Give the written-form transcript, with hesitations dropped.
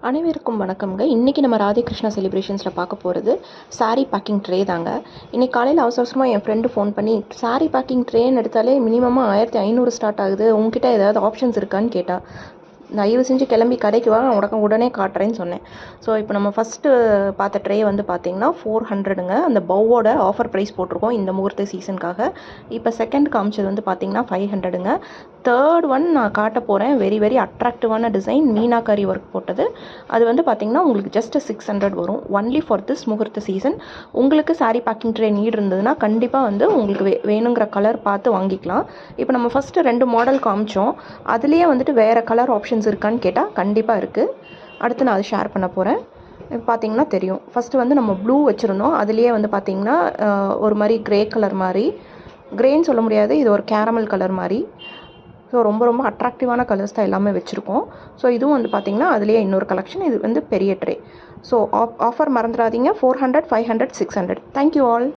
அனைவருக்கும் வணக்கம்ங்க. இன்றைக்கி நம்ம ராதேகிருஷ்ணா செலிப்ரேஷன்ஸில் பார்க்க போகிறது சாரீ பேக்கிங் ட்ரே தாங்க. இன்றைக்கி காலையில் அவசரமாக என் ஃப்ரெண்டு ஃபோன் பண்ணி சாரீ பேக்கிங் ட்ரேன்னு எடுத்தாலே மினிமமாக 1500 ஸ்டார்ட் ஆகுது, உங்ககிட்ட ஏதாவது ஆப்ஷன்ஸ் இருக்கான்னு கேட்டால், தயவு செஞ்சு கிளம்பி கடைக்கு வா, உடனே காட்டுறேன்னு சொன்னேன். ஸோ இப்போ நம்ம ஃபஸ்ட்டு பார்த்த ட்ரே வந்து பார்த்திங்கன்னா 400ங்க. அந்த பவ்வோட ஆஃபர் ப்ரைஸ் போட்டிருக்கோம் இந்த முகூர்த்த சீசனுக்காக. இப்போ செகண்ட் காமிச்சது வந்து பார்த்திங்கன்னா 500ங்க. தேர்ட் ஒன் நான் காட்ட போகிறேன். வெரி அட்ராக்டிவான டிசைன், மீனாக்காரி ஒர்க் போட்டது. அது வந்து பார்த்திங்கன்னா உங்களுக்கு ஜஸ்ட் 600 வரும். ஒன்லி ஃபார் திஸ் முகூர்த்த சீசன். உங்களுக்கு சாரீ பேக்கிங் ட்ரே நீட் இருந்ததுன்னா கண்டிப்பாக வந்து உங்களுக்கு வேணுங்கிற கலர் பார்த்து வாங்கிக்கலாம். இப்போ நம்ம ஃபஸ்ட்டு 2 மாடல் காமிச்சோம். அதுலேயே வந்துட்டு வேறு கலர் ஆப்ஷன்ஸ் இருக்கான்னு கேட்டால் கண்டிப்பாக இருக்குது. அடுத்து நான் அதை ஷேர் பண்ண போகிறேன். பார்த்திங்கன்னா தெரியும். ஃபஸ்ட்டு வந்து நம்ம ப்ளூ வச்சுருந்தோம். அதுலேயே வந்து பார்த்திங்கன்னா ஒரு மாதிரி க்ரே கலர் மாதிரி, க்ரேன்னு சொல்ல முடியாது, இது ஒரு கேரமல் கலர் மாதிரி. ஸோ ரொம்ப அட்ராக்டிவான கலர்ஸ் தான் எல்லாமே வச்சுருக்கோம். ஸோ இதுவும் வந்து பார்த்திங்கன்னா அதுலேயே இன்னொரு கலெக்ஷன். இது வந்து பெரிய ட்ரே. ஸோ ஆஃபர் மறந்துடாதீங்க. 400, 500, 600. Thank you all.